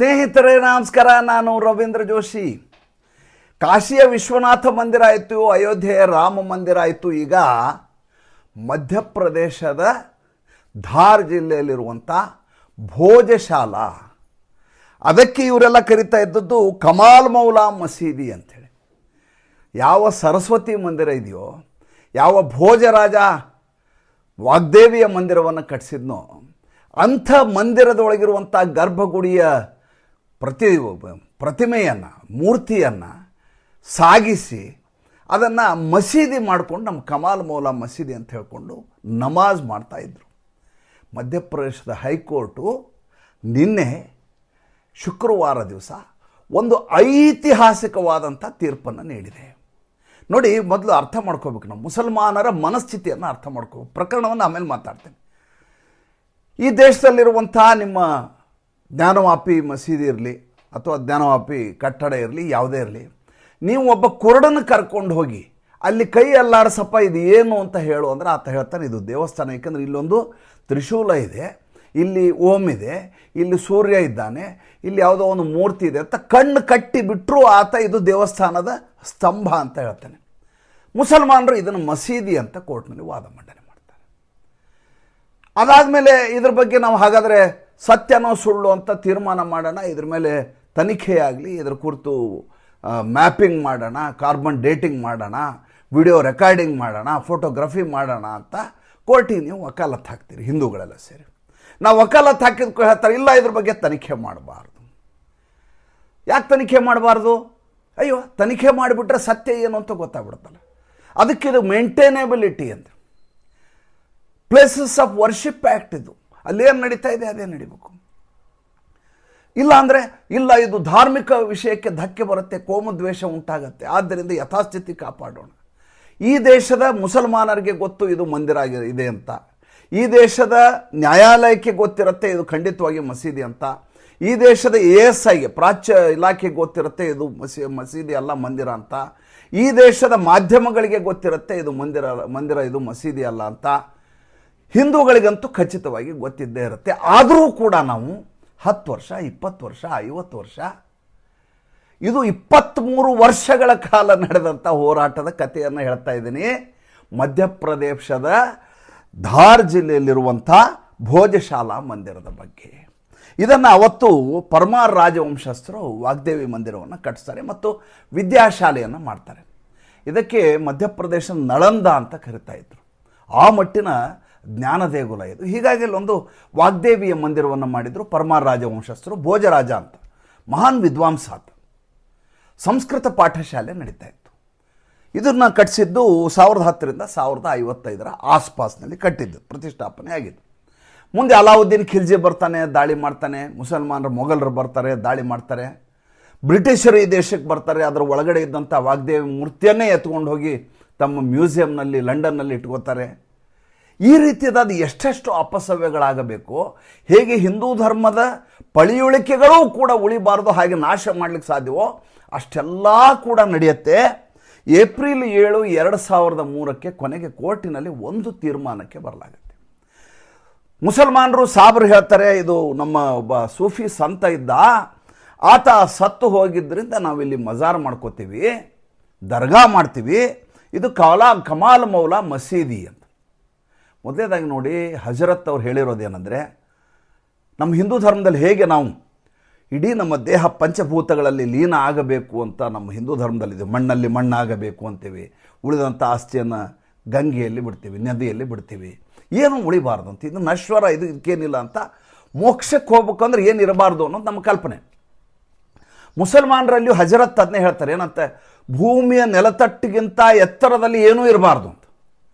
ಸ್ನೇಹಿತರೇ ನಮಸ್ಕಾರ. ನಾನು ರವೀಂದ್ರ ಜೋಶಿ. ಕಾಶಿಯ ವಿಶ್ವನಾಥ ಮಂದಿರ ಆಯಿತು, ಅಯೋಧ್ಯೆಯ ರಾಮ ಮಂದಿರ ಆಯಿತು. ಈಗ ಮಧ್ಯಪ್ರದೇಶದ ಧಾರ್ ಜಿಲ್ಲೆಯಲ್ಲಿರುವಂಥ ಭೋಜಶಾಲಾ, ಅದಕ್ಕೆ ಇವರೆಲ್ಲ ಕರಿತಾ ಇದ್ದದ್ದು ಕಮಾಲ್ ಮೌಲಾ ಮಸೀದಿ ಅಂಥೇಳಿ. ಯಾವ ಸರಸ್ವತಿ ಮಂದಿರ ಇದೆಯೋ, ಯಾವ ಭೋಜರಾಜ ವಾಗ್ದೇವಿಯ ಮಂದಿರವನ್ನು ಕಟ್ಟಿಸಿದ್ನೋ ಅಂಥ ಮಂದಿರದೊಳಗಿರುವಂಥ ಗರ್ಭಗುಡಿಯ ಪ್ರತಿಮೆಯನ್ನು, ಮೂರ್ತಿಯನ್ನು ಸಾಗಿಸಿ ಅದನ್ನು ಮಸೀದಿ ಮಾಡಿಕೊಂಡು ನಮ್ಮ ಕಮಾಲ್ ಮೌಲಾ ಮಸೀದಿ ಅಂತ ಹೇಳಿಕೊಂಡು ನಮಾಜ್ ಮಾಡ್ತಾಯಿದ್ರು. ಮಧ್ಯಪ್ರದೇಶದ ಹೈಕೋರ್ಟು ನಿನ್ನೆ ಶುಕ್ರವಾರ ದಿವಸ ಒಂದು ಐತಿಹಾಸಿಕವಾದಂಥ ತೀರ್ಪನ್ನು ನೀಡಿದೆ. ನೋಡಿ, ಮೊದಲು ಅರ್ಥ ಮಾಡ್ಕೋಬೇಕು, ನಾವು ಮುಸಲ್ಮಾನರ ಮನಸ್ಥಿತಿಯನ್ನು ಅರ್ಥ ಮಾಡ್ಕೋಬೇಕು. ಪ್ರಕರಣವನ್ನು ಆಮೇಲೆ ಮಾತಾಡ್ತೇನೆ. ಈ ದೇಶದಲ್ಲಿರುವಂಥ ನಿಮ್ಮ ಜ್ಞಾನವಾಪಿ ಮಸೀದಿ ಇರಲಿ ಅಥವಾ ಜ್ಞಾನವಾಪಿ ಕಟ್ಟಡ ಇರಲಿ, ಯಾವುದೇ ಇರಲಿ, ನೀವು ಒಬ್ಬ ಕುರುಡನ್ನು ಕರ್ಕೊಂಡು ಹೋಗಿ ಅಲ್ಲಿ ಕೈ ಅಲ್ಲಾಡಿಸಪ್ಪ ಇದು ಏನು ಅಂತ ಹೇಳು ಅಂದರೆ ಆತ ಹೇಳ್ತಾನೆ ಇದು ದೇವಸ್ಥಾನ. ಏಕೆಂದರೆ ಇಲ್ಲೊಂದು ತ್ರಿಶೂಲ ಇದೆ, ಇಲ್ಲಿ ಓಂ ಇದೆ, ಇಲ್ಲಿ ಸೂರ್ಯ ಇದ್ದಾನೆ, ಇಲ್ಲಿ ಯಾವುದೋ ಒಂದು ಮೂರ್ತಿ ಇದೆ ಅಂತ ಕಣ್ಣು ಕಟ್ಟಿ ಬಿಟ್ಟರು ಆತ ಇದು ದೇವಸ್ಥಾನದ ಸ್ತಂಭ ಅಂತ ಹೇಳ್ತಾನೆ. ಮುಸಲ್ಮಾನರು ಇದನ್ನು ಮಸೀದಿ ಅಂತ ಕೋರ್ಟ್ನಲ್ಲಿ ವಾದ ಮಂಡನೆ ಮಾಡ್ತಾರೆ. ಅದಾದಮೇಲೆ ಇದ್ರ ಬಗ್ಗೆ ನಾವು ಹಾಗಾದರೆ ಸತ್ಯನೋ ಸುಳ್ಳು ಅಂತ ತೀರ್ಮಾನ ಮಾಡೋಣ, ಇದ್ರ ಮೇಲೆ ತನಿಖೆಯಾಗಲಿ, ಇದರ ಕುರಿತು ಮ್ಯಾಪಿಂಗ್ ಮಾಡೋಣ, ಕಾರ್ಬನ್ ಡೇಟಿಂಗ್ ಮಾಡೋಣ, ವಿಡಿಯೋ ರೆಕಾರ್ಡಿಂಗ್ ಮಾಡೋಣ, ಫೋಟೋಗ್ರಫಿ ಮಾಡೋಣ ಅಂತ ಕೋರ್ಟಿಗೆ ನೀವು ವಕಾಲತ್ತು ಹಾಕ್ತೀರಿ, ಹಿಂದೂಗಳೆಲ್ಲ ಸೇರಿ. ನಾವು ವಕಾಲತ್ತು ಹಾಕಿದ್ಕೂ ಹೇಳ್ತಾರೆ ಇಲ್ಲ ಇದ್ರ ಬಗ್ಗೆ ತನಿಖೆ ಮಾಡಬಾರ್ದು. ಯಾಕೆ ತನಿಖೆ ಮಾಡಬಾರ್ದು? ಅಯ್ಯೋ, ತನಿಖೆ ಮಾಡಿಬಿಟ್ರೆ ಸತ್ಯ ಏನು ಅಂತ ಗೊತ್ತಾಗ್ಬಿಡುತ್ತಲ್ಲ. ಅದಕ್ಕಿದು ಮೇಂಟೈನೇಬಿಲಿಟಿ ಅಂತ ಪ್ಲೇಸಸ್ ಆಫ್ ವರ್ಷಿಪ್ ಆ್ಯಕ್ಟ್. ಇದು ಅಲ್ಲೇನು ನಡೀತಾ ಇದೆ ಅದೇ ನಡಿಬೇಕು. ಇಲ್ಲ ಅಂದರೆ ಇಲ್ಲ, ಇದು ಧಾರ್ಮಿಕ ವಿಷಯಕ್ಕೆ ಧಕ್ಕೆ ಬರುತ್ತೆ, ಕೋಮು ದ್ವೇಷ ಉಂಟಾಗತ್ತೆ, ಆದ್ದರಿಂದ ಯಥಾಸ್ಥಿತಿ ಕಾಪಾಡೋಣ. ಈ ದೇಶದ ಮುಸಲ್ಮಾನರಿಗೆ ಗೊತ್ತು ಇದು ಮಂದಿರ ಇದೆ ಅಂತ, ಈ ದೇಶದ ನ್ಯಾಯಾಲಯಕ್ಕೆ ಗೊತ್ತಿರುತ್ತೆ ಇದು ಖಂಡಿತವಾಗಿ ಮಸೀದಿ ಅಂತ, ಈ ದೇಶದ ASIಗೆ ಪ್ರಾಚ್ಯ ಇಲಾಖೆಗೆ ಗೊತ್ತಿರುತ್ತೆ ಇದು ಮಸೀದಿ ಅಲ್ಲ ಮಂದಿರ ಅಂತ, ಈ ದೇಶದ ಮಾಧ್ಯಮಗಳಿಗೆ ಗೊತ್ತಿರುತ್ತೆ ಇದು ಮಂದಿರ ಇದು ಮಸೀದಿ ಅಲ್ಲ ಅಂತ, ಹಿಂದೂಗಳಿಗಂತೂ ಖಚಿತವಾಗಿ ಗೊತ್ತಿದ್ದೇ ಇರುತ್ತೆ. ಆದರೂ ಕೂಡ ನಾವು 10 ವರ್ಷ, 20 ವರ್ಷ, 50 ವರ್ಷ, ಇದು 23 ವರ್ಷಗಳ ಕಾಲ ನಡೆದಂಥ ಹೋರಾಟದ ಕಥೆಯನ್ನು ಹೇಳ್ತಾ ಇದ್ದೀನಿ. ಮಧ್ಯಪ್ರದೇಶದ ಧಾರ್ ಜಿಲ್ಲೆಯಲ್ಲಿರುವಂಥ ಭೋಜಶಾಲಾ ಮಂದಿರದ ಬಗ್ಗೆ. ಇದನ್ನು ಅವತ್ತು ಪರಮಾರ್ ರಾಜವಂಶಸ್ಥರು ವಾಗ್ದೇವಿ ಮಂದಿರವನ್ನು ಕಟ್ಟಿಸ್ತಾರೆ ಮತ್ತು ವಿದ್ಯಾಶಾಲೆಯನ್ನು ಮಾಡ್ತಾರೆ. ಇದಕ್ಕೆ ಮಧ್ಯಪ್ರದೇಶದ ನಳಂದ ಅಂತ ಕರಿತಾ ಇದ್ರು. ಆ ಮಟ್ಟಿನ ಜ್ಞಾನ ದೇಗುಲ ಇದು. ಹೀಗಾಗಿ ಅಲ್ಲೊಂದು ವಾಗ್ದೇವಿಯ ಮಂದಿರವನ್ನು ಮಾಡಿದರು ಪರಮಾರ್ ರಾಜವಂಶಸ್ಥರು. ಭೋಜರಾಜ ಅಂತ ಮಹಾನ್ ವಿದ್ವಾಂಸ ಆತ. ಸಂಸ್ಕೃತ ಪಾಠಶಾಲೆ ನಡೀತಾ ಇತ್ತು. ಇದನ್ನು ಕಟ್ಟಿಸಿದ್ದು 1010ರಿಂದ 1055ರ ಆಸ್ಪಾಸ್ನಲ್ಲಿ ಕಟ್ಟಿದ್ದು, ಪ್ರತಿಷ್ಠಾಪನೆ ಆಗಿದ್ದು. ಮುಂದೆ ಅಲಾವುದ್ದೀನ್ ಖಿಲ್ಜಿ ಬರ್ತಾನೆ, ದಾಳಿ ಮಾಡ್ತಾನೆ. ಮುಸಲ್ಮಾನರು ಮೊಘಲರು ಬರ್ತಾರೆ, ದಾಳಿ ಮಾಡ್ತಾರೆ. ಬ್ರಿಟಿಷರು ಈ ದೇಶಕ್ಕೆ ಬರ್ತಾರೆ, ಅದರ ಒಳಗಡೆ ಇದ್ದಂಥ ವಾಗ್ದೇವಿ ಮೂರ್ತಿಯನ್ನೇ ಎತ್ಕೊಂಡು ಹೋಗಿ ತಮ್ಮ ಮ್ಯೂಸಿಯಂನಲ್ಲಿ ಲಂಡನ್ನಲ್ಲಿ ಇಟ್ಕೋತಾರೆ. ಈ ರೀತಿಯಾದ ಎಷ್ಟೆಷ್ಟು ಅಪಸವ್ಯಗಳಾಗಬೇಕು, ಹೇಗೆ ಹಿಂದೂ ಧರ್ಮದ ಪಳಿಯುಳಿಕೆಗಳೂ ಕೂಡ ಉಳಿಬಾರ್ದು, ಹಾಗೆ ನಾಶ ಮಾಡಲಿಕ್ಕೆ ಸಾಧ್ಯವೋ ಅಷ್ಟೆಲ್ಲ ಕೂಡ ನಡೆಯುತ್ತೆ. ಏಪ್ರಿಲ್ 7, 2003 ಕೊನೆಗೆ ಕೋರ್ಟಿನಲ್ಲಿ ಒಂದು ತೀರ್ಮಾನಕ್ಕೆ ಬರಲಾಗುತ್ತೆ. ಮುಸಲ್ಮಾನರು ಸಾಬ್ರು ಹೇಳ್ತಾರೆ ಇದು ನಮ್ಮ ಒಬ್ಬ ಸೂಫಿ ಸಂತ ಇದ್ದ, ಆತ ಸತ್ತು ಹೋಗಿದ್ದರಿಂದ ನಾವಿಲ್ಲಿ ಮಜಾರ್ ಮಾಡ್ಕೋತೀವಿ, ದರ್ಗಾ ಮಾಡ್ತೀವಿ, ಇದು ಕಮಾಲ್ ಮೌಲಾ ಮಸೀದಿ ಅಂತ. ಮೊದಲೇದಾಗಿ ನೋಡಿ, ಹಜರತ್ ಅವ್ರು ಹೇಳಿರೋದೇನೆಂದರೆ, ನಮ್ಮ ಹಿಂದೂ ಧರ್ಮದಲ್ಲಿ ಹೇಗೆ ನಾವು ಇಡೀ ನಮ್ಮ ದೇಹ ಪಂಚಭೂತಗಳಲ್ಲಿ ಲೀನ ಆಗಬೇಕು ಅಂತ ನಮ್ಮ ಹಿಂದೂ ಧರ್ಮದಲ್ಲಿದೆ, ಮಣ್ಣಲ್ಲಿ ಮಣ್ಣಾಗಬೇಕು ಅಂತೀವಿ, ಉಳಿದಂಥ ಆಸ್ತಿಯನ್ನು ಗಂಗೆಯಲ್ಲಿ ಬಿಡ್ತೀವಿ, ನದಿಯಲ್ಲಿ ಬಿಡ್ತೀವಿ, ಏನು ಉಳಿಬಾರ್ದು ಅಂತ, ಇದು ನಶ್ವರ, ಇದಕ್ಕೇನಿಲ್ಲ ಅಂತ, ಮೋಕ್ಷಕ್ಕೆ ಹೋಗ್ಬೇಕಂದ್ರೆ ಏನಿರಬಾರ್ದು ಅನ್ನೋದು ನಮ್ಮ ಕಲ್ಪನೆ. ಮುಸಲ್ಮಾನರಲ್ಲಿಯೂ ಹಜರತ್ ಅದನ್ನೇ ಹೇಳ್ತಾರೆ, ಏನಂತೆ, ಭೂಮಿಯ ನೆಲತಟ್ಟಿಗಿಂತ ಎತ್ತರದಲ್ಲಿ ಏನೂ ಇರಬಾರ್ದು ಅಂತ.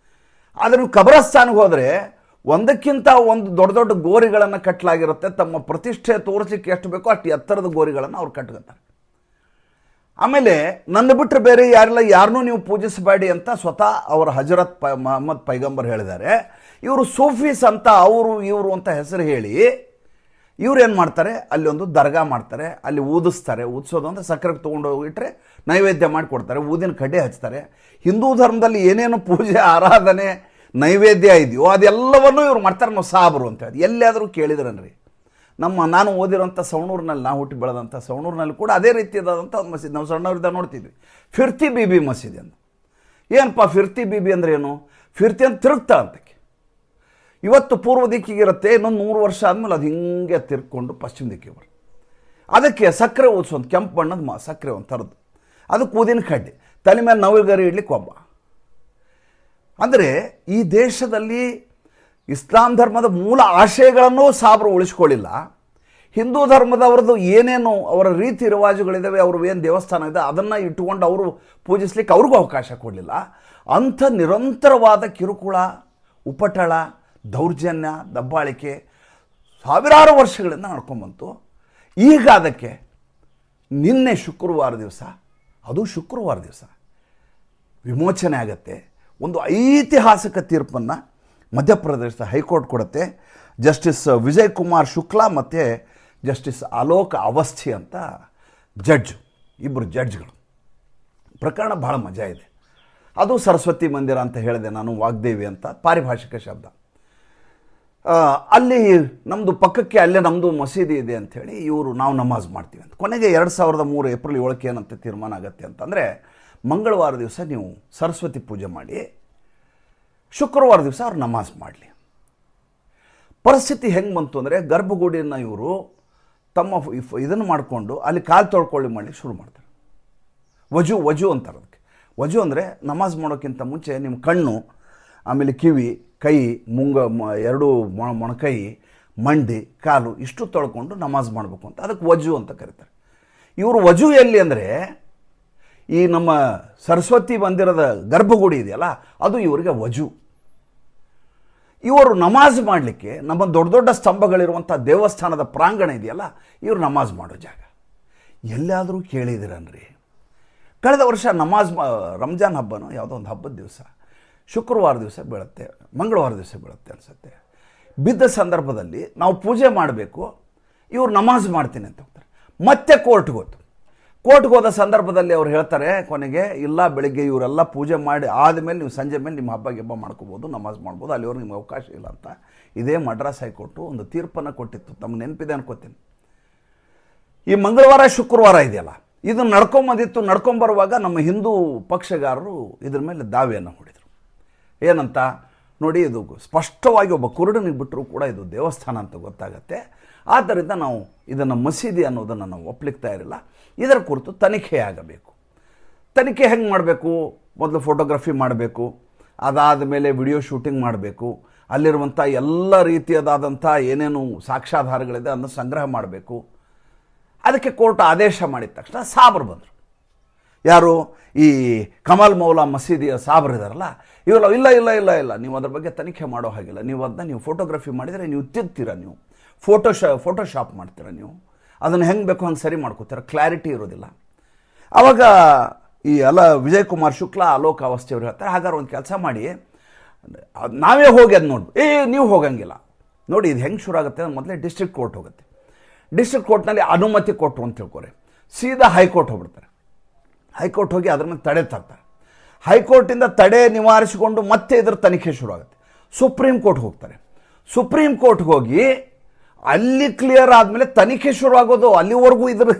ಆದರೆ ನೀವು ಕಬ್ರಸ್ತಾನಿಗೆ ಹೋದರೆ ಒಂದಕ್ಕಿಂತ ಒಂದು ದೊಡ್ಡ ದೊಡ್ಡ ಗೋರಿಗಳನ್ನು ಕಟ್ಟಲಾಗಿರುತ್ತೆ. ತಮ್ಮ ಪ್ರತಿಷ್ಠೆ ತೋರಿಸಲಿಕ್ಕೆ ಎಷ್ಟು ಬೇಕೋ ಅಷ್ಟು ಎತ್ತರದ ಗೋರಿಗಳನ್ನು ಅವ್ರು ಕಟ್ಕೊತಾರೆ. ಆಮೇಲೆ ನನ್ನ ಬಿಟ್ಟರೆ ಬೇರೆ ಯಾರನ್ನೂ ನೀವು ಪೂಜಿಸಬೇಡಿ ಅಂತ ಸ್ವತಃ ಅವರ ಹಜರತ್ ಮೊಹಮ್ಮದ್ ಪೈಗಂಬರ್ ಹೇಳಿದ್ದಾರೆ. ಇವರು ಸೂಫೀಸ್ ಅಂತ ಅವರು ಇವರು ಅಂತ ಹೆಸರು ಹೇಳಿ ಇವ್ರು ಏನು ಮಾಡ್ತಾರೆ, ಅಲ್ಲಿ ಒಂದು ದರ್ಗಾ ಮಾಡ್ತಾರೆ, ಅಲ್ಲಿ ಊದಿಸ್ತಾರೆ. ಊದಿಸೋದು ಅಂದರೆ ಸಕ್ಕರೆಗೆ ತೊಗೊಂಡು ಹೋಗಿಟ್ರೆ ನೈವೇದ್ಯ ಮಾಡಿಕೊಡ್ತಾರೆ, ಊದಿನ ಕಡ್ಡಿ ಹಚ್ತಾರೆ. ಹಿಂದೂ ಧರ್ಮದಲ್ಲಿ ಏನೇನು ಪೂಜೆ ಆರಾಧನೆ ನೈವೇದ್ಯ ಇದೆಯೋ ಅದೆಲ್ಲವನ್ನೂ ಇವ್ರು ಮಾಡ್ತಾರೆ. ನಾವು ಸಾಬರು ಅಂತ ಹೇಳಿ ಎಲ್ಲಿಯಾದರೂ ಕೇಳಿದ್ರನ್ರಿ? ನಾನು ಓದಿರೋಂಥ ಸವಣೂರಿನಲ್ಲಿ, ನಾವು ಹುಟ್ಟಿ ಬೆಳೆದಂಥ ಸವಣೂರಿನಲ್ಲಿ ಕೂಡ ಅದೇ ರೀತಿಯಾದಂಥ ಒಂದು ಮಸೀದಿ ನಾವು ಸಣ್ಣವರಿದ್ದಾಗ ನೋಡ್ತಿದ್ವಿ. ಫಿರ್ತಿ ಬೀಬಿ ಮಸೀದಿ ಅಂತ. ಏನಪ್ಪ ಫಿರ್ತಿ ಬೀಬಿ ಅಂದರೆ ಏನು? ಫಿರ್ತಿ ಅಂತ ತಿರುಗ್ತಾ ಅಂತಕ್ಕೆ. ಇವತ್ತು ಪೂರ್ವ ದಿಕ್ಕಿಗಿರುತ್ತೆ, ಇನ್ನೊಂದು 100 ವರ್ಷ ಆದಮೇಲೆ ಅದು ಹಿಂಗೆ ತಿರ್ಕೊಂಡು ಪಶ್ಚಿಮ ದಿಕ್ಕಿಗೆ ಬರುತ್ತೆ. ಅದಕ್ಕೆ ಸಕ್ಕರೆ ಓದಿಸೋ ಒಂದು ಕೆಂಪು ಬಣ್ಣದ ಸಕ್ಕರೆ ಒಂದು ಥರದ್ದು, ಅದಕ್ಕೆ ಊದಿನ ಕಡ್ಡಿ, ತಲೆ ಮೇಲೆ ನವಿಲುಗರಿ ಇಡ್ಲಿಕ್ಕೆ ಒಬ್ಬ. ಅಂದರೆ ಈ ದೇಶದಲ್ಲಿ ಇಸ್ಲಾಂ ಧರ್ಮದ ಮೂಲ ಆಶಯಗಳನ್ನು ಸಾಬ್ರು ಉಳಿಸ್ಕೊಳ್ಳಿಲ್ಲ. ಹಿಂದೂ ಧರ್ಮದವ್ರದ್ದು ಏನೇನು ಅವರ ರೀತಿ ರಿವಾಜುಗಳಿದ್ದಾವೆ, ಅವ್ರ ಏನು ದೇವಸ್ಥಾನ ಇದೆ ಅದನ್ನು ಇಟ್ಟುಕೊಂಡು ಅವರು ಪೂಜಿಸ್ಲಿಕ್ಕೆ ಅವ್ರಿಗೂ ಅವಕಾಶ ಕೊಡಲಿಲ್ಲ. ಅಂಥ ನಿರಂತರವಾದ ಕಿರುಕುಳ, ಉಪಟಳ, ದೌರ್ಜನ್ಯ, ದಬ್ಬಾಳಿಕೆ ಸಾವಿರಾರು ವರ್ಷಗಳಿಂದ ನಡ್ಕೊಂಬಂತು. ಈಗ ಅದಕ್ಕೆ ನಿನ್ನೆ ಶುಕ್ರವಾರ ದಿವಸ, ಅದು ಶುಕ್ರವಾರ ದಿವಸ ವಿಮೋಚನೆ ಆಗತ್ತೆ. ಒಂದು ಐತಿಹಾಸಿಕ ತೀರ್ಪನ್ನು ಮಧ್ಯಪ್ರದೇಶದ ಹೈಕೋರ್ಟ್ ಕೊಡುತ್ತೆ. ಜಸ್ಟಿಸ್ ವಿಜಯ್ ಕುಮಾರ್ ಶುಕ್ಲಾ ಮತ್ತು ಜಸ್ಟಿಸ್ ಅಲೋಕ್ ಅವಸ್ಥಿ ಅಂತ ಇಬ್ಬರು ಜಡ್ಜ್ಗಳು. ಪ್ರಕರಣ ಭಾಳ ಮಜಾ ಇದೆ. ಅದು ಸರಸ್ವತಿ ಮಂದಿರ ಅಂತ ಹೇಳಿದೆ ನಾನು, ವಾಗ್ದೇವಿ ಅಂತ ಪಾರಿಭಾಷಿಕ ಶಬ್ದ. ಅಲ್ಲಿ ನಮ್ಮದು ಪಕ್ಕಕ್ಕೆ ಅಲ್ಲೇ ನಮ್ಮದು ಮಸೀದಿ ಇದೆ ಅಂಥೇಳಿ ಇವರು ನಾವು ನಮಾಜ್ ಮಾಡ್ತೀವಿ ಅಂತ. ಕೊನೆಗೆ 2003 ಏಪ್ರಿಲ್ 7 ಏನಂತ ತೀರ್ಮಾನ ಆಗುತ್ತೆ ಅಂತಂದರೆ, ಮಂಗಳವಾರ ದಿವಸ ನೀವು ಸರಸ್ವತಿ ಪೂಜೆ ಮಾಡಿ, ಶುಕ್ರವಾರ ದಿವಸ ಅವ್ರು ನಮಾಜ್ ಮಾಡಲಿ. ಪರಿಸ್ಥಿತಿ ಹೆಂಗೆ ಬಂತು ಅಂದರೆ, ಗರ್ಭಗುಡಿಯನ್ನು ಇವರು ತಮ್ಮ ಇದನ್ನು ಮಾಡಿಕೊಂಡು ಅಲ್ಲಿ ಕಾಲು ತೊಳ್ಕೊಳ್ಳಿ ಮಾಡಲಿಕ್ಕೆ ಶುರು ಮಾಡ್ತಾರೆ. ವಜು ಅಂತಾರೆ ಅದಕ್ಕೆ. ವಜು ಅಂದರೆ ನಮಾಜ್ ಮಾಡೋಕ್ಕಿಂತ ಮುಂಚೆ ನಿಮ್ಮ ಕಣ್ಣು, ಆಮೇಲೆ ಕಿವಿ, ಕೈ, ಎರಡು ಮೊಣಕೈ, ಮಂಡಿ, ಕಾಲು ಇಷ್ಟು ತೊಳ್ಕೊಂಡು ನಮಾಜ್ ಮಾಡಬೇಕು ಅಂತ, ಅದಕ್ಕೆ ವಜು ಅಂತ ಕರೀತಾರೆ. ಇವರು ವಜು ಎಲ್ಲಿ ಅಂದರೆ, ಈ ನಮ್ಮ ಸರಸ್ವತಿ ಮಂದಿರದ ಗರ್ಭಗುಡಿ ಇದೆಯಲ್ಲ, ಅದು ಇವರಿಗೆ ವಜು. ಇವರು ನಮಾಜ್ ಮಾಡಲಿಕ್ಕೆ ನಮ್ಮ ದೊಡ್ಡ ದೊಡ್ಡ ಸ್ತಂಭಗಳಿರುವಂಥ ದೇವಸ್ಥಾನದ ಪ್ರಾಂಗಣ ಇದೆಯಲ್ಲ, ಇವರು ನಮಾಜ್ ಮಾಡೋ ಜಾಗ. ಎಲ್ಲಾದರೂ ಕೇಳಿದಿರನ್ರಿ, ಕಳೆದ ವರ್ಷ ರಂಜಾನ್ ಹಬ್ಬನೋ ಯಾವುದೋ ಒಂದು ಹಬ್ಬದ ದಿವಸ ಶುಕ್ರವಾರ ದಿವಸ ಬೀಳುತ್ತೆ, ಮಂಗಳವಾರ ದಿವಸ ಬೀಳುತ್ತೆ ಅನಿಸುತ್ತೆ. ಬಿದ್ದ ಸಂದರ್ಭದಲ್ಲಿ ನಾವು ಪೂಜೆ ಮಾಡಬೇಕು, ಇವ್ರು ನಮಾಜ್ ಮಾಡ್ತೀನಿ ಅಂತ ಹೋಗ್ತಾರೆ. ಮತ್ತೆ ಕೋರ್ಟ್ಗೆ ಹೋದ ಸಂದರ್ಭದಲ್ಲಿ ಅವ್ರು ಹೇಳ್ತಾರೆ ಕೊನೆಗೆ, ಇಲ್ಲ ಬೆಳಿಗ್ಗೆ ಇವರೆಲ್ಲ ಪೂಜೆ ಮಾಡಿ ಆದಮೇಲೆ ನೀವು ಸಂಜೆ ಮೇಲೆ ನಿಮ್ಮ ಹಬ್ಬ ಮಾಡ್ಕೋಬೋದು, ನಮಾಜ್ ಮಾಡ್ಬೋದು, ಅಲ್ಲಿವರೆಗೂ ನಿಮ್ಗೆ ಅವಕಾಶ ಇಲ್ಲ ಅಂತ ಇದೇ ಮಡ್ರಾಸ್ ಹೈಕೋರ್ಟು ಒಂದು ತೀರ್ಪನ್ನು ಕೊಟ್ಟಿತ್ತು. ತಮ್ಗೆ ನೆನಪಿದೆ ಅನ್ಕೋತೀನಿ. ಈ ಮಂಗಳವಾರ ಶುಕ್ರವಾರ ಇದೆಯಲ್ಲ, ಇದು ನಡ್ಕೊಂಬರುವಾಗ ನಮ್ಮ ಹಿಂದೂ ಪಕ್ಷಗಾರರು ಇದ್ರ ಮೇಲೆ ದಾವೆಯನ್ನು ಹೂಡಿದರು. ಏನಂತ ನೋಡಿ, ಇದು ಸ್ಪಷ್ಟವಾಗಿ ಒಬ್ಬ ಕುರುಡನಿಗೆ ಬಿಟ್ಟರೂ ಕೂಡ ಇದು ದೇವಸ್ಥಾನ ಅಂತ ಗೊತ್ತಾಗತ್ತೆ. ಆದ್ದರಿಂದ ನಾವು ಇದನ್ನು ಮಸೀದಿ ಅನ್ನೋದನ್ನು ನಾವು ಒಪ್ಪಲಿಕ್ಕೆ ತಯಾರಿಲ್ಲ. ಇದರ ಕುರಿತು ತನಿಖೆ ಆಗಬೇಕು. ತನಿಖೆ ಹೆಂಗೆ ಮಾಡಬೇಕು? ಮೊದಲು ಫೋಟೋಗ್ರಫಿ ಮಾಡಬೇಕು, ಅದಾದ ಮೇಲೆ ವಿಡಿಯೋ ಶೂಟಿಂಗ್ ಮಾಡಬೇಕು, ಅಲ್ಲಿರುವಂಥ ಎಲ್ಲ ರೀತಿಯದಾದಂಥ ಏನೇನು ಸಾಕ್ಷ್ಯಾಧಾರಗಳಿದೆ ಅದನ್ನು ಸಂಗ್ರಹ ಮಾಡಬೇಕು. ಅದಕ್ಕೆ ಕೋರ್ಟ್ ಆದೇಶ ಮಾಡಿದ ತಕ್ಷಣ ಸಾಬ್ರು ಬಂದರು. ಯಾರು? ಈ ಕಮಲ್ ಮೌಲಾ ಮಸೀದಿಯ ಸಾಬ್ರು ಇದ್ದಾರಲ್ಲ, ಇವೆಲ್ಲ ಇಲ್ಲ ಇಲ್ಲ ಇಲ್ಲ ಇಲ್ಲ ನೀವು ಅದ್ರ ಬಗ್ಗೆ ತನಿಖೆ ಮಾಡೋ ಹಾಗಿಲ್ಲ, ನೀವು ಅದನ್ನ ನೀವು ಫೋಟೋಗ್ರಫಿ ಮಾಡಿದರೆ ನೀವು ತಿರ್ತೀರ, ನೀವು ಫೋಟೋಶಾಪ್ ಮಾಡ್ತೀರ, ನೀವು ಅದನ್ನು ಹೆಂಗೆ ಬೇಕೋ ಹಂಗೆ ಸರಿ ಮಾಡ್ಕೋತೀರ, ಕ್ಲಾರಿಟಿ ಇರೋದಿಲ್ಲ. ಆವಾಗ ಈ ವಿಜಯ್ ಕುಮಾರ್ ಶುಕ್ಲಾ, ಅಲೋಕ್ ಅವಸ್ಥಿ ಅವ್ರು ಹೇಳ್ತಾರೆ, ಹಾಗಾದ್ರೆ ಒಂದು ಕೆಲಸ ಮಾಡಿ, ನಾವೇ ಹೋಗಿ ಅದು ನೋಡಿ, ನೀವು ಹೋಗಂಗಿಲ್ಲ ನೋಡಿ. ಇದು ಹೆಂಗೆ ಶುರು ಆಗುತ್ತೆ? ಮೊದಲೇ ಡಿಸ್ಟ್ರಿಕ್ಟ್ ಕೋರ್ಟ್ ಹೋಗುತ್ತೆ. ಡಿಸ್ಟ್ರಿಕ್ಟ್ ಕೋರ್ಟ್ನಲ್ಲಿ ಅನುಮತಿ ಕೊಟ್ಟರು ಅಂತ ತಿಳ್ಕೊರೆ, ಸೀದಾ ಹೈಕೋರ್ಟ್ ಹೋಗ್ಬಿಡ್ತಾರೆ. ಹೈಕೋರ್ಟ್ ಹೋಗಿ ಅದ್ರ ಮೇಲೆ ತಡೆ ತರ್ತಾರೆ. ಹೈಕೋರ್ಟಿಂದ ತಡೆ ನಿವಾರಿಸಿಕೊಂಡು ಮತ್ತೆ ಇದರ ತನಿಖೆ ಶುರು ಆಗುತ್ತೆ. ಸುಪ್ರೀಂ ಕೋರ್ಟ್ ಹೋಗ್ತಾರೆ. ಸುಪ್ರೀಂ ಕೋರ್ಟ್ಗೆ ಹೋಗಿ ಅಲ್ಲಿ ಕ್ಲಿಯರ್ ಆದಮೇಲೆ ತನಿಖೆ ಶುರು ಆಗೋದು. ಅಲ್ಲಿವರೆಗೂ ಇದ್ರ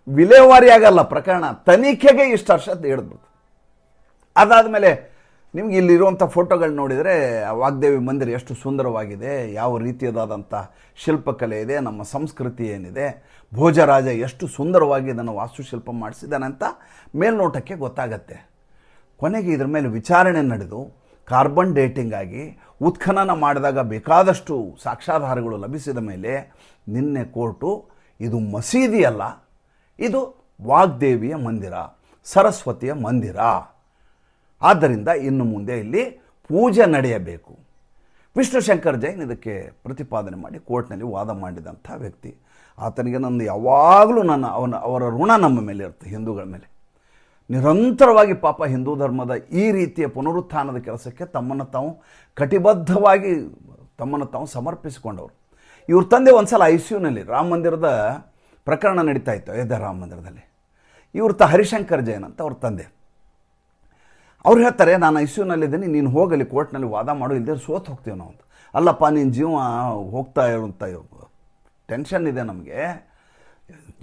ವಿಲೇವಾರಿ ಆಗಲ್ಲ ಪ್ರಕರಣ, ತನಿಖೆಗೆ ಇಷ್ಟು ವರ್ಷ ಹಿಡಿದ್ಬಿಟ್ಟು. ಅದಾದಮೇಲೆ ನಿಮ್ಗೆ ಇಲ್ಲಿರುವಂಥ ಫೋಟೋಗಳು ನೋಡಿದರೆ ವಾಗ್ದೇವಿ ಮಂದಿರ ಎಷ್ಟು ಸುಂದರವಾಗಿದೆ, ಯಾವ ರೀತಿಯದಾದಂಥ ಶಿಲ್ಪಕಲೆ ಇದೆ, ನಮ್ಮ ಸಂಸ್ಕೃತಿ ಏನಿದೆ, ಭೋಜರಾಜ ಎಷ್ಟು ಸುಂದರವಾಗಿ ಇದನ್ನು ವಾಸ್ತುಶಿಲ್ಪ ಮಾಡಿಸಿದ್ದಾನೆ ಅಂತ ಮೇಲ್ನೋಟಕ್ಕೆ ಗೊತ್ತಾಗತ್ತೆ. ಕೊನೆಗೆ ಇದ್ರ ಮೇಲೆ ವಿಚಾರಣೆ ನಡೆದು ಕಾರ್ಬನ್ ಡೇಟಿಂಗ್ ಆಗಿ ಉತ್ಖನನ ಮಾಡಿದಾಗ ಬೇಕಾದಷ್ಟು ಸಾಕ್ಷ್ಯಾಧಾರಗಳು ಲಭಿಸಿದ ಮೇಲೆ ನಿನ್ನೆ ಕೋರ್ಟು ಇದು ಮಸೀದಿ ಅಲ್ಲ, ಇದು ವಾಗ್ದೇವಿಯ ಮಂದಿರ, ಸರಸ್ವತಿಯ ಮಂದಿರ, ಆದ್ದರಿಂದ ಇನ್ನು ಮುಂದೆ ಇಲ್ಲಿ ಪೂಜೆ ನಡೆಯಬೇಕು. ವಿಷ್ಣು ಶಂಕರ್ ಜೈನ್ ಇದಕ್ಕೆ ಪ್ರತಿಪಾದನೆ ಮಾಡಿ ಕೋರ್ಟ್ನಲ್ಲಿ ವಾದ ಮಾಡಿದಂಥ ವ್ಯಕ್ತಿ. ಆತನಿಗೆ ನನ್ನ ಯಾವಾಗಲೂ ಅವರ ಋಣ ನಮ್ಮ ಮೇಲೆ ಇರುತ್ತೆ, ಹಿಂದೂಗಳ ಮೇಲೆ. ನಿರಂತರವಾಗಿ ಪಾಪ ಹಿಂದೂ ಧರ್ಮದ ಈ ರೀತಿಯ ಪುನರುತ್ಥಾನದ ಕೆಲಸಕ್ಕೆ ತಮ್ಮನ್ನು ತಾವು ಸಮರ್ಪಿಸಿಕೊಂಡವರು. ಇವ್ರ ತಂದೆ ಒಂದು ಸಲ ICUನಲ್ಲಿ ರಾಮ ಮಂದಿರದ ಪ್ರಕರಣ ನಡೀತಾ ಇತ್ತು, ಅಯೋಧ್ಯ ರಾಮ ಮಂದಿರದಲ್ಲಿ. ಇವ್ರ ಹರಿಶಂಕರ್ ಜೈನ್ ಅಂತ ಅವ್ರ ತಂದೆ. ಅವ್ರು ಹೇಳ್ತಾರೆ, ನಾನು ICUನಲ್ಲಿದ್ದೀನಿ, ನೀನು ಹೋಗಲಿ ಕೋರ್ಟ್ನಲ್ಲಿ ವಾದ ಮಾಡು, ಇಲ್ಲದೆ ಸೋತು ಹೋಗ್ತೀವಿ ನಾವು ಅಂತ. ಅಲ್ಲಪ್ಪ, ನಿನ್ನ ಜೀವ ಹೋಗ್ತಾ ಇರುವಂಥ ಟೆನ್ಷನ್ ಇದೆ ನಮಗೆ,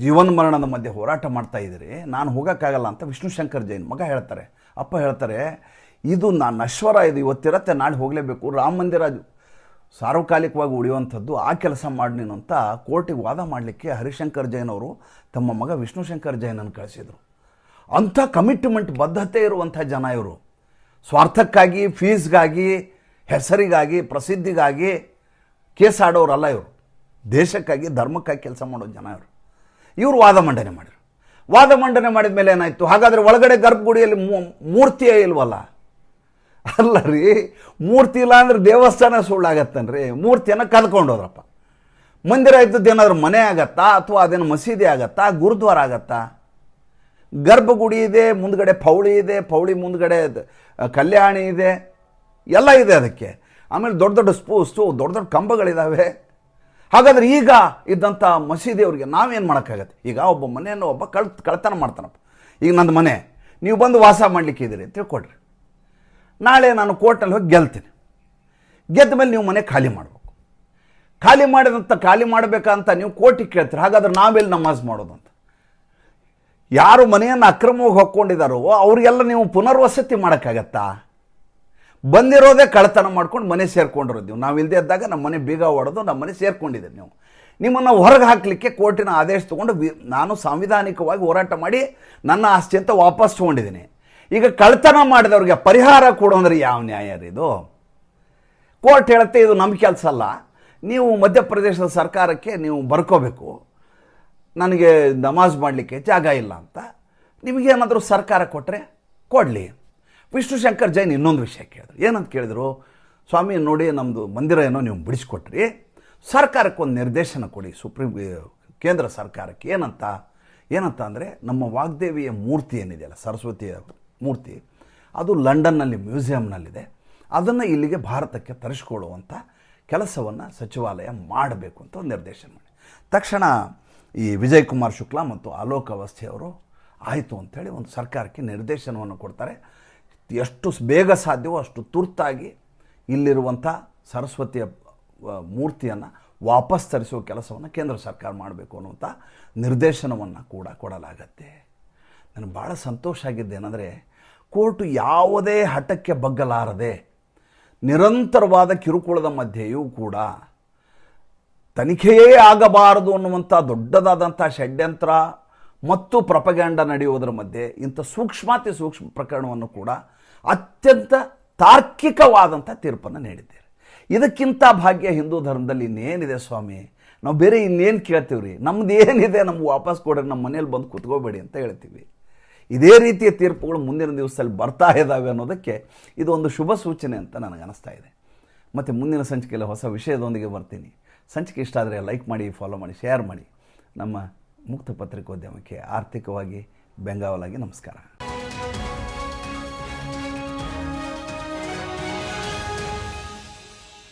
ಜೀವನ ಮರಣದ ಮಧ್ಯೆ ಹೋರಾಟ ಮಾಡ್ತಾ ಇದ್ದೀರಿ, ನಾನು ಹೋಗೋಕ್ಕಾಗಲ್ಲ ಅಂತ ವಿಷ್ಣುಶಂಕರ್ ಜೈನ್ ಮಗ ಹೇಳ್ತಾರೆ. ಅಪ್ಪ ಹೇಳ್ತಾರೆ, ಇದು ನಾನು ನಶ್ವರ, ಇದು ಇವತ್ತಿರತ್ತೆ, ನಾಳೆ ಹೋಗಲೇಬೇಕು, ರಾಮ ಮಂದಿರ ಸಾರ್ವಕಾಲಿಕವಾಗಿ ಉಳಿಯುವಂಥದ್ದು, ಆ ಕೆಲಸ ಮಾಡಿ ನೀನು ಅಂತ ಕೋರ್ಟಿಗೆ ವಾದ ಮಾಡಲಿಕ್ಕೆ ಹರಿಶಂಕರ್ ಜೈನ್ ಅವರು ತಮ್ಮ ಮಗ ವಿಷ್ಣುಶಂಕರ್ ಜೈನನ್ನು ಕಳಿಸಿದರು. ಅಂಥ ಕಮಿಟ್ಮೆಂಟ್ ಬದ್ಧತೆ ಇರುವಂಥ ಜನ ಇವರು. ಸ್ವಾರ್ಥಕ್ಕಾಗಿ, ಫೀಸ್ಗಾಗಿ, ಹೆಸರಿಗಾಗಿ, ಪ್ರಸಿದ್ಧಿಗಾಗಿ ಕೇಸ್ ಆಡೋರಲ್ಲ ಇವರು. ದೇಶಕ್ಕಾಗಿ, ಧರ್ಮಕ್ಕಾಗಿ ಕೆಲಸ ಮಾಡೋ ಜನ ಇವರು ವಾದ ಮಂಡನೆ ಮಾಡಿದರು. ವಾದ ಮಂಡನೆ ಮಾಡಿದ ಮೇಲೆ ಏನಾಯಿತು? ಹಾಗಾದರೆ ಒಳಗಡೆ ಗರ್ಭಗುಡಿಯಲ್ಲಿ ಮೂರ್ತಿಯೇ ಇಲ್ವಲ್ಲ? ಅಲ್ಲ ರೀ, ಮೂರ್ತಿ ಇಲ್ಲ ಅಂದರೆ ದೇವಸ್ಥಾನ ಸುಳ್ಳಾಗತ್ತನ್ರಿ. ಮೂರ್ತಿಯನ್ನು ಕದ್ಕೊಂಡೋದ್ರಪ್ಪ. ಮಂದಿರ ಇದ್ದದ್ದು ಏನಾದರೂ ಮನೆ ಆಗತ್ತಾ, ಅಥವಾ ಅದೇನು ಮಸೀದಿ ಆಗತ್ತಾ, ಗುರುದ್ವಾರ ಆಗತ್ತಾ? ಗರ್ಭಗುಡಿ ಇದೆ, ಮುಂದ್ಗಡೆ ಪೌಳಿ ಇದೆ, ಪೌಳಿ ಮುಂದ್ಗಡೆ ಕಲ್ಯಾಣಿ ಇದೆ, ಎಲ್ಲ ಇದೆ ಅದಕ್ಕೆ. ಆಮೇಲೆ ದೊಡ್ಡ ದೊಡ್ಡ ದೊಡ್ಡ ದೊಡ್ಡ ಕಂಬಗಳಿದ್ದಾವೆ. ಹಾಗಾದ್ರೆ ಈಗ ಇದ್ದಂಥ ಮಸೀದಿಯವ್ರಿಗೆ ನಾವೇನು ಮಾಡೋಕ್ಕಾಗತ್ತೆ? ಈಗ ಒಬ್ಬ ಮನೆಯನ್ನು ಒಬ್ಬ ಕಳ್ತನ ಮಾಡ್ತಾನಪ್ಪ. ಈಗ ನಂದು ಮನೆ, ನೀವು ಬಂದು ವಾಸ ಮಾಡಲಿಕ್ಕೆ ಇದ್ದೀರಿ ತಿಳ್ಕೊಡ್ರಿ. ನಾಳೆ ನಾನು ಕೋರ್ಟಲ್ಲಿ ಹೋಗಿ ಗೆಲ್ತೀನಿ. ಗೆದ್ದ ಮೇಲೆ ನೀವು ಮನೆ ಖಾಲಿ ಮಾಡಬೇಕು. ಖಾಲಿ ಮಾಡಬೇಕಂತ ನೀವು ಕೋರ್ಟಿಗೆ ಕೇಳ್ತೀರಿ. ಹಾಗಾದ್ರೆ ನಾವೆಲ್ಲಿ ನಮಾಜ್ ಮಾಡೋದು ಅಂತ? ಯಾರು ಮನೆಯನ್ನು ಅಕ್ರಮವಾಗಿ ಹೊಕ್ಕೊಂಡಿದ್ದಾರೋ ಅವ್ರಿಗೆಲ್ಲ ನೀವು ಪುನರ್ವಸತಿ ಮಾಡೋಕ್ಕಾಗತ್ತಾ? ಬಂದಿರೋದೇ ಕಳ್ಳತನ ಮಾಡ್ಕೊಂಡು ಮನೆ ಸೇರ್ಕೊಂಡಿರೋದು ನೀವು. ನಾವು ಇಲ್ಲದೆ ಇದ್ದಾಗ ನಮ್ಮ ಮನೆ ಬೀಗ ಹೊಡೆದು ನಮ್ಮ ಮನೆ ಸೇರ್ಕೊಂಡಿದ್ದೀರಿ ನೀವು. ನಿಮ್ಮನ್ನು ಹೊರಗೆ ಹಾಕಲಿಕ್ಕೆ ಕೋರ್ಟಿನ ಆದೇಶ ತೊಗೊಂಡು ನಾನು ಸಾಂವಿಧಾನಿಕವಾಗಿ ಹೋರಾಟ ಮಾಡಿ ನನ್ನ ಆಸ್ತಿ ಅಂತ ವಾಪಸ್ ತೊಗೊಂಡಿದ್ದೀನಿ. ಈಗ ಕಳ್ಳತನ ಮಾಡಿದವ್ರಿಗೆ ಪರಿಹಾರ ಕೊಡು ಅಂದರೆ ಯಾವ ನ್ಯಾಯ ಇದು? ಕೋರ್ಟ್ ಹೇಳುತ್ತೆ ಇದು ನಮ್ಮ ಕೆಲಸ ಅಲ್ಲ, ನೀವು ಮಧ್ಯಪ್ರದೇಶದ ಸರ್ಕಾರಕ್ಕೆ ನೀವು ಬರ್ಕೋಬೇಕು, ನನಗೆ ನಮಾಜ್ ಮಾಡಲಿಕ್ಕೆ ಜಾಗ ಇಲ್ಲ ಅಂತ. ನಿಮಗೇನಾದರೂ ಸರ್ಕಾರ ಕೊಟ್ಟರೆ ಕೊಡಲಿ. ವಿಷ್ಣುಶಂಕರ್ ಜೈನ್ ಇನ್ನೊಂದು ವಿಷಯ ಕೇಳಿದ್ರು. ಏನಂತ ಕೇಳಿದ್ರು? ಸ್ವಾಮಿ ನೋಡಿ, ನಮ್ಮದು ಮಂದಿರ ಏನೋ ನೀವು ಬಿಡಿಸ್ಕೊಟ್ರಿ, ಸರ್ಕಾರಕ್ಕೊಂದು ನಿರ್ದೇಶನ ಕೊಡಿ, ಕೇಂದ್ರ ಸರ್ಕಾರಕ್ಕೆ. ಏನಂತ ಅಂದರೆ, ನಮ್ಮ ವಾಗ್ದೇವಿಯ ಮೂರ್ತಿ ಏನಿದೆಯಲ್ಲ, ಸರಸ್ವತಿಯ ಮೂರ್ತಿ, ಅದು ಲಂಡನ್ನಲ್ಲಿ ಮ್ಯೂಸಿಯಂನಲ್ಲಿದೆ, ಅದನ್ನು ಇಲ್ಲಿಗೆ ಭಾರತಕ್ಕೆ ತರಿಸ್ಕೊಳ್ಳುವಂಥ ಕೆಲಸವನ್ನು ಸಚಿವಾಲಯ ಮಾಡಬೇಕು ಅಂತ ಒಂದು ನಿರ್ದೇಶನ ಮಾಡಿ. ತಕ್ಷಣ ಈ ವಿಜಯ್ ಕುಮಾರ್ ಶುಕ್ಲಾ ಮತ್ತು ಆಲೋಕ್ ಅವಸ್ಥಿ ಅವರು ಆಯಿತು ಅಂಥೇಳಿ ಒಂದು ಸರ್ಕಾರಕ್ಕೆ ನಿರ್ದೇಶನವನ್ನು ಕೊಡ್ತಾರೆ. ಎಷ್ಟು ಬೇಗ ಸಾಧ್ಯವೋ ಅಷ್ಟು ತುರ್ತಾಗಿ ಇಲ್ಲಿರುವಂಥ ಸರಸ್ವತಿಯ ಮೂರ್ತಿಯನ್ನು ವಾಪಸ್ ತರಿಸುವ ಕೆಲಸವನ್ನು ಕೇಂದ್ರ ಸರ್ಕಾರ ಮಾಡಬೇಕು ಅನ್ನುವಂಥ ನಿರ್ದೇಶನವನ್ನು ಕೂಡ ಕೊಡಲಾಗತ್ತೆ. ನನಗೆ ಭಾಳ ಸಂತೋಷ ಆಗಿದ್ದೇನೆಂದರೆ, ಕೋರ್ಟು ಯಾವುದೇ ಹಠಕ್ಕೆ ಬಗ್ಗಲಾರದೆ ನಿರಂತರವಾದ ಕಿರುಕುಳದ ಮಧ್ಯೆಯೂ ಕೂಡ ತನಿಖೆಯೇ ಆಗಬಾರದು ಅನ್ನುವಂಥ ದೊಡ್ಡದಾದಂಥ ಷಡ್ಯಂತ್ರ ಮತ್ತು ಪ್ರಪಗ್ಯಾಂಡ ನಡೆಯುವುದರ ಮಧ್ಯೆ ಇಂಥ ಸೂಕ್ಷ್ಮ ಪ್ರಕರಣವನ್ನು ಕೂಡ ಅತ್ಯಂತ ತಾರ್ಕಿಕವಾದಂಥ ತೀರ್ಪನ್ನು ನೀಡಿದ್ದೇವೆ. ಇದಕ್ಕಿಂತ ಭಾಗ್ಯ ಹಿಂದೂ ಧರ್ಮದಲ್ಲಿ ಇನ್ನೇನಿದೆ ಸ್ವಾಮಿ? ನಾವು ಬೇರೆ ಇನ್ನೇನು ಕೇಳ್ತೀವಿ ರೀ? ನಮ್ದು ಏನಿದೆ ನಮ್ಗೆ ವಾಪಸ್ ಕೊಡ್ರಿ, ನಮ್ಮ ಮನೇಲಿ ಬಂದು ಕೂತ್ಕೋಬೇಡಿ ಅಂತ ಹೇಳ್ತೀವಿ. ಇದೇ ರೀತಿಯ ತೀರ್ಪುಗಳು ಮುಂದಿನ ದಿವಸದಲ್ಲಿ ಬರ್ತಾ ಇದ್ದಾವೆ ಅನ್ನೋದಕ್ಕೆ ಇದು ಒಂದು ಶುಭ ಸೂಚನೆ ಅಂತ ನನಗನ್ನಿಸ್ತಾ ಇದೆ. ಮತ್ತು ಮುಂದಿನ ಸಂಚಿಕೆಯಲ್ಲಿ ಹೊಸ ವಿಷಯದೊಂದಿಗೆ ಬರ್ತೀನಿ. ಸಂಚಿಕೆ ಇಷ್ಟ ಆದರೆ ಲೈಕ್ ಮಾಡಿ, ಫಾಲೋ ಮಾಡಿ, ಶೇರ್ ಮಾಡಿ. ನಮ್ಮ ಮುಕ್ತ ಪತ್ರಿಕೋದ್ಯಮಕ್ಕೆ ಆರ್ಥಿಕವಾಗಿ ಬೆಂಗಾವಲಾಗಿ ನಮಸ್ಕಾರ.